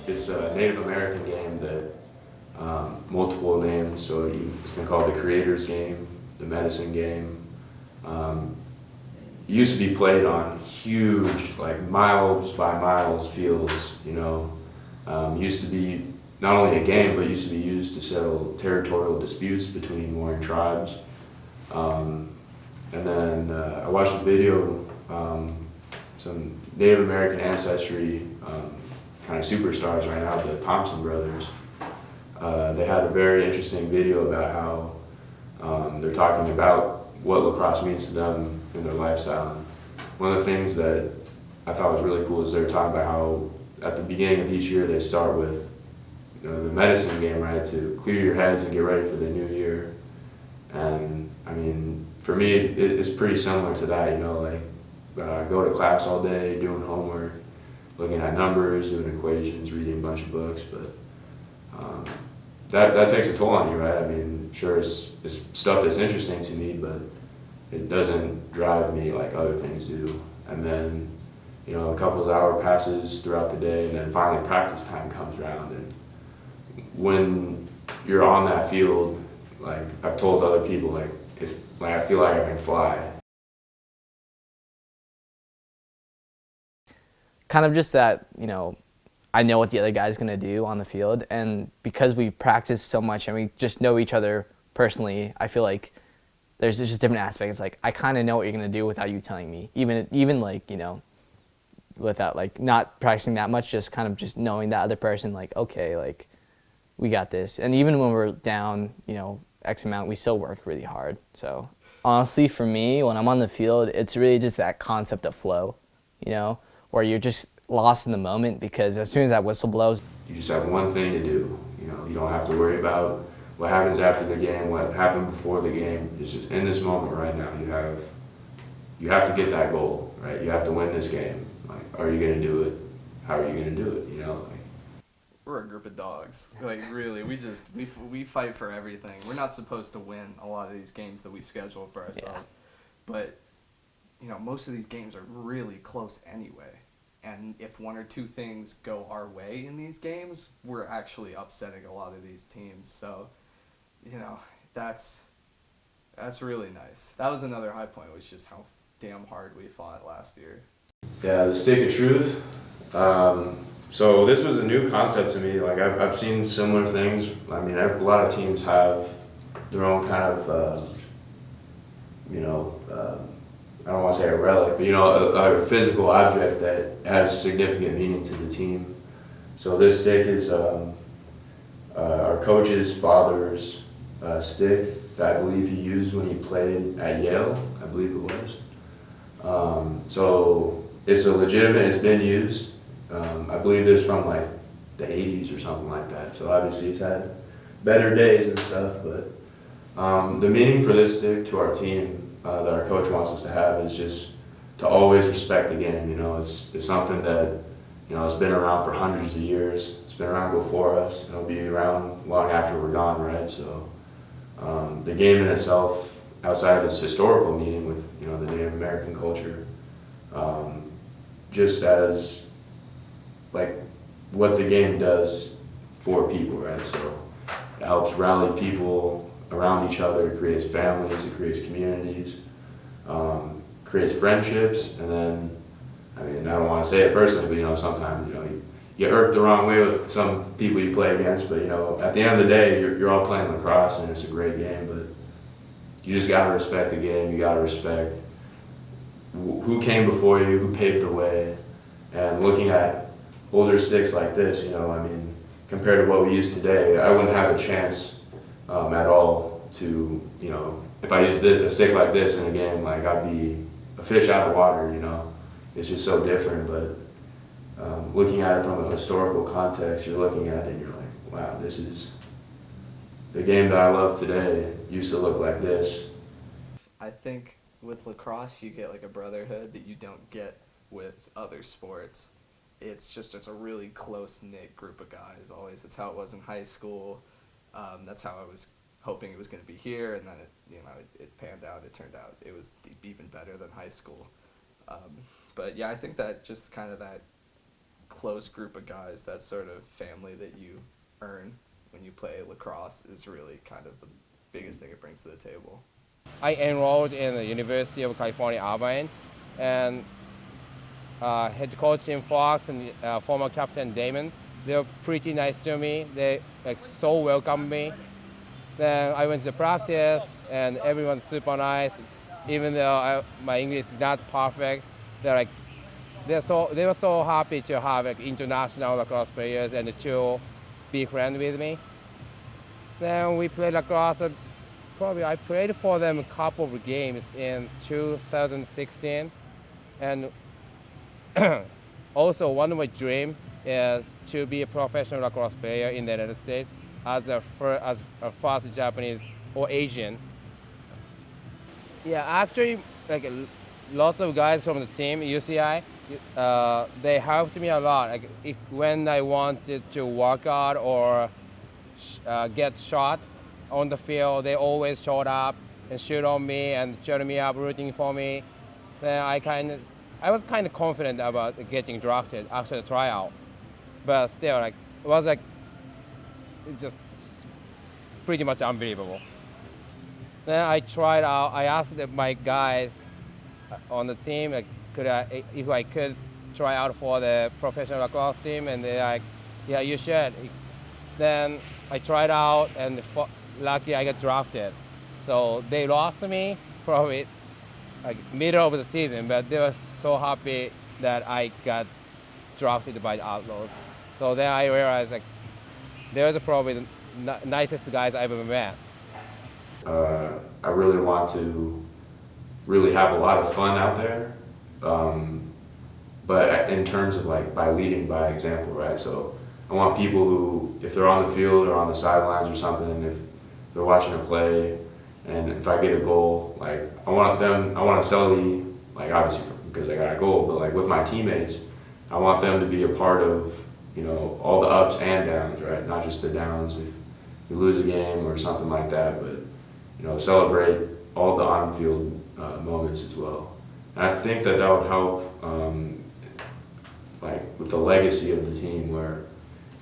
it's a Native American game that multiple names. So it's been called the Creator's Game, the Medicine Game. It used to be played on huge, like miles by miles fields. Used to be not only a game, but used to be used to settle territorial disputes between warring tribes. And then I watched a video, some Native American ancestry kind of superstars right now, the Thompson brothers. They had a very interesting video about how they're talking about what lacrosse means to them in their lifestyle. And one of the things that I thought was really cool is they were talking about how at the beginning of each year they start with the medicine game, right, to clear your heads and get ready for the new year. And I mean, for me, it's pretty similar to that, go to class all day, doing homework, looking at numbers, doing equations, reading a bunch of books, but that takes a toll on you, right? I mean, sure, it's stuff that's interesting to me, but it doesn't drive me like other things do. And then, a couple of hours passes throughout the day, and then finally practice time comes around. And when you're on that field, like I've told other people, I feel like I can fly. Kind of just that, I know what the other guy's going to do on the field, and because we practice so much and we just know each other personally, I feel like there's just different aspects. Like, I kind of know what you're going to do without you telling me. Even like, without like not practicing that much, just kind of just knowing that other person, like, okay, like we got this. And even when we're down, X amount, we still work really hard. So honestly, for me, when I'm on the field, it's really just that concept of flow, where you're just lost in the moment, because as soon as that whistle blows, you just have one thing to do. You don't have to worry about what happens after the game, what happened before the game. It's just in this moment right now. You have to get that goal, right? You have to win this game. Like, are you going to do it? How are you going to do it? We're a group of dogs. Like, really, we fight for everything. We're not supposed to win a lot of these games that we schedule for ourselves, but most of these games are really close anyway. And if one or two things go our way in these games, we're actually upsetting a lot of these teams. So, that's really nice. That was another high point, was just how damn hard we fought last year. Yeah, the stick of truth. So this was a new concept to me. Like, I've seen similar things. I mean, a lot of teams have their own kind of, I don't want to say a relic, but a physical object that has significant meaning to the team. So this stick is our coach's father's stick that I believe he used when he played at Yale, I believe it was. So it's it's been used. I believe it's from like the 80s or something like that. So obviously it's had better days and stuff, but the meaning for this stick to our team that our coach wants us to have is just to always respect the game. It's something that, it's been around for hundreds of years. It's been around before us. It'll be around long after we're gone, right? So the game in itself, outside of its historical meaning with, the Native American culture, just as like what the game does for people, right? So it helps rally people around each other, it creates families, it creates communities, creates friendships, and then, I mean, I don't want to say it personally, but sometimes, you get irked the wrong way with some people you play against, but at the end of the day, you're all playing lacrosse and it's a great game, but you just gotta respect the game, you gotta respect who came before you, who paved the way, and looking at older sticks like this, compared to what we use today, I wouldn't have a chance at all to, if I used a stick like this in a game, like I'd be a fish out of water, It's just so different, but looking at it from a historical context, you're looking at it and you're like, wow, this is the game that I love today used to look like this. I think with lacrosse, you get like a brotherhood that you don't get with other sports. It's a really close-knit group of guys always. That's how it was in high school. That's how I was hoping it was going to be here, and then it panned out. It turned out it was even better than high school. But yeah, I think that just kind of that close group of guys, that sort of family that you earn when you play lacrosse is really kind of the biggest thing it brings to the table. I enrolled in the University of California, Irvine, and head coach Jim Fox and former captain Damon, they were pretty nice to me. They so welcomed me. Then I went to practice, and everyone's super nice. Even though my English is not perfect, they were so happy to have international lacrosse players and to be friends with me. Then we played lacrosse. Probably I played for them a couple of games in 2016, and also one of my dreams is to be a professional lacrosse player in the United States as a first Japanese or Asian. Yeah, actually, lots of guys from the team, UCI, they helped me a lot. When I wanted to work out or get shot on the field, they always showed up and shoot on me and cheer me up, rooting for me. Then I was kind of confident about getting drafted after the tryout, but still, it was it's just pretty much unbelievable. Then I tried out. I asked my guys on the team, if I could try out for the professional lacrosse team, and they're like, "Yeah, you should." Then I tried out, and lucky I got drafted. So they lost me probably middle of the season, but they were so happy that I got drafted by the Outlaws. So then I realized they were probably the nicest guys I've ever met. I really want to really have a lot of fun out there, but in terms of by leading by example, right? So I want people who, if they're on the field or on the sidelines or something, and if they're watching a play, and if I get a goal, I want to celebrate, obviously because I got a goal, but with my teammates, I want them to be a part of, all the ups and downs, right? Not just the downs if you lose a game or something like that, but, celebrate all the on-field moments as well. And I think that would help, with the legacy of the team, where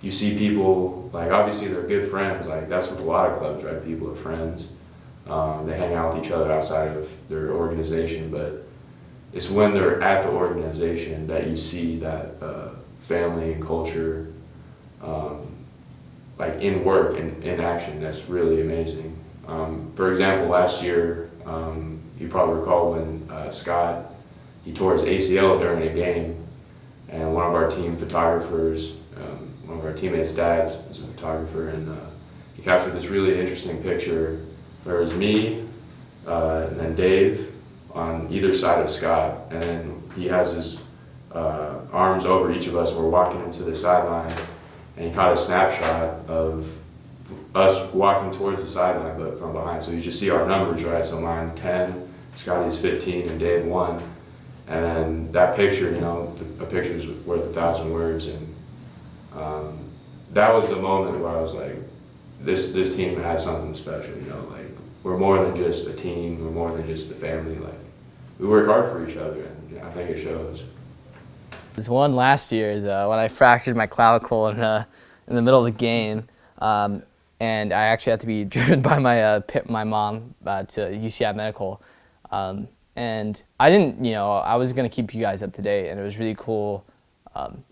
you see people, obviously they're good friends, that's with a lot of clubs, right? People are friends. They hang out with each other outside of their organization, but it's when they're at the organization that you see that family and culture, in work and in action. That's really amazing. For example, last year, you probably recall when Scott, he tore his ACL during a game, and one of our team photographers, one of our teammates' dads was a photographer, and he captured this really interesting picture. There was me, and then Dave on either side of Scott, and then he has his arms over each of us. We're walking him to the sideline, and he caught a snapshot of us walking towards the sideline, but from behind. So you just see our numbers, right? So mine 10, Scotty's 15, and Dave 1. And then that picture, a picture's worth 1,000 words, and that was the moment where I was like, this team has something special, we're more than just a team, we're more than just a family, we work hard for each other, and I think it shows. This one last year is when I fractured my clavicle in the middle of the game, and I actually had to be driven by my mom to UCI Medical, and I didn't, I was gonna keep you guys up to date, and it was really cool.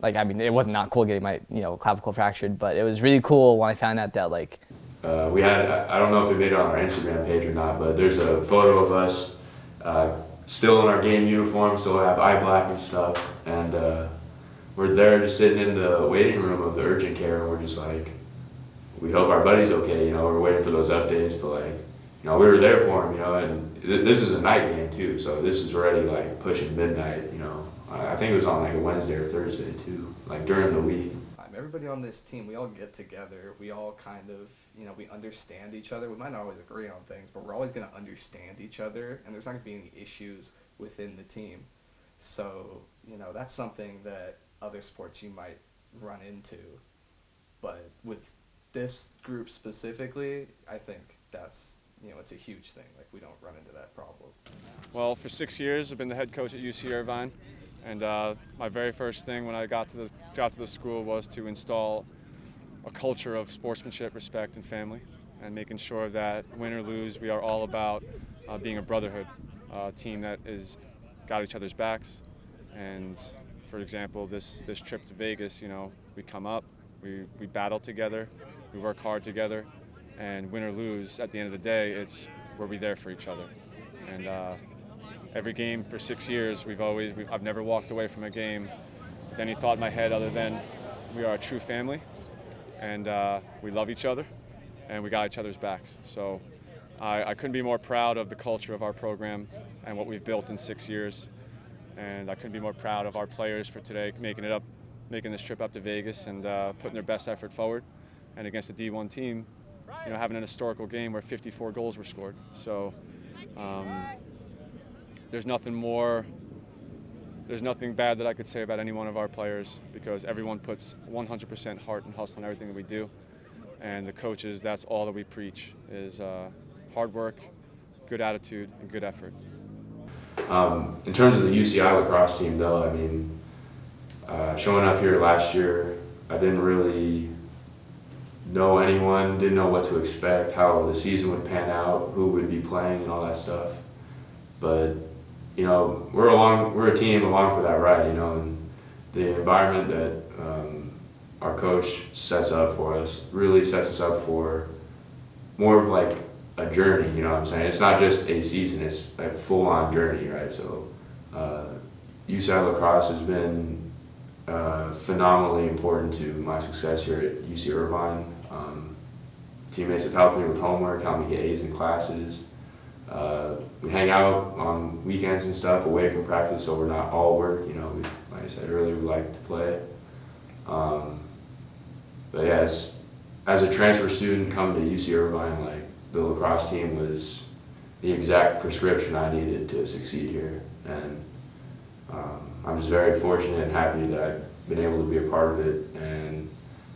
It wasn't not cool getting my clavicle fractured, but it was really cool when I found out that we had, I don't know if it made it on our Instagram page or not, but there's a photo of us still in our game uniform, still have eye black and stuff, and we're there just sitting in the waiting room of the urgent care, and we're just we hope our buddy's okay, we're waiting for those updates, but we were there for him, and this is a night game too, so this is already pushing midnight, I think it was on a Wednesday or Thursday too, during the week. Everybody on this team, we all get together, we all kind of, we understand each other. We might not always agree on things, but we're always going to understand each other, and there's not going to be any issues within the team. So, that's something that other sports you might run into. But with this group specifically, I think that's, it's a huge thing. We don't run into that problem. Well, for 6 years, I've been the head coach at UC Irvine. And my very first thing when I got to the school was to install a culture of sportsmanship, respect, and family, and making sure that win or lose, we are all about being a brotherhood, a team that is got each other's backs. And for example, this trip to Vegas, you know, we come up, we battle together, we work hard together, and win or lose, at the end of the day, it's were we there for each other. And every game for 6 years, I've never walked away from a game with any thought in my head other than we are a true family, and we love each other, and we got each other's backs. So I couldn't be more proud of the culture of our program and what we've built in 6 years. And I couldn't be more proud of our players for today, making this trip up to Vegas and putting their best effort forward. And against a D1 team, you know, having an historical game where 54 goals were scored. So there's nothing bad that I could say about any one of our players, because everyone puts 100% heart and hustle in everything that we do. And the coaches, that's all that we preach, is hard work, good attitude, and good effort. In terms of the UCI lacrosse team, though, I mean, showing up here last year, I didn't really know anyone, didn't know what to expect, how the season would pan out, who would be playing, and all that stuff. But you know, we're a team along for that ride, you know, and the environment that our coach sets up for us really sets us up for more of like a journey, you know what I'm saying? It's not just a season, it's a full-on journey, right? So UCI lacrosse has been phenomenally important to my success here at UC Irvine. Teammates have helped me with homework, helped me get A's in classes. We hang out on weekends and stuff away from practice, so we're not all work, you know. Like I said earlier, we like to play. But yeah, as a transfer student coming to UC Irvine, like, the lacrosse team was the exact prescription I needed to succeed here. And I'm just very fortunate and happy that I've been able to be a part of it. And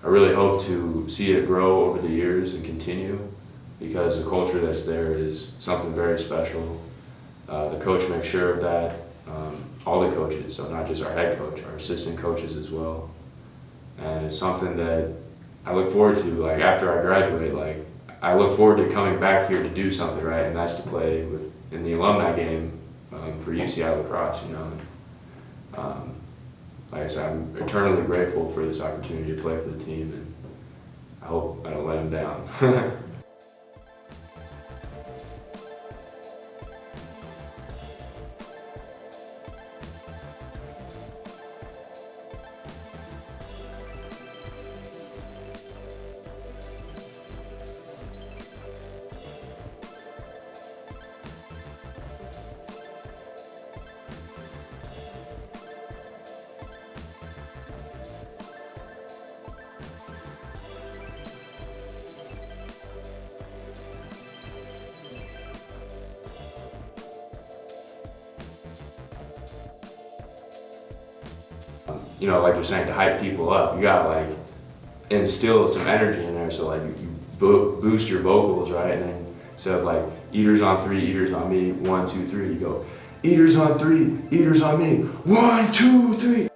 I really hope to see it grow over the years and continue, because the culture that's there is something very special. The coach makes sure of that, all the coaches, so not just our head coach, our assistant coaches as well. And it's something that I look forward to, like, after I graduate. Like, I look forward to coming back here to do something, right? And that's to play in the alumni game for UCI lacrosse, you know. Like I said, I'm eternally grateful for this opportunity to play for the team, and I hope I don't let them down. You know, like you're saying, to hype people up, you gotta like instill some energy in there. So like you boost your vocals, right? And then instead of like eaters on 3, eaters on me, 1, 2, 3, you go eaters on 3, eaters on me, 1, 2, 3.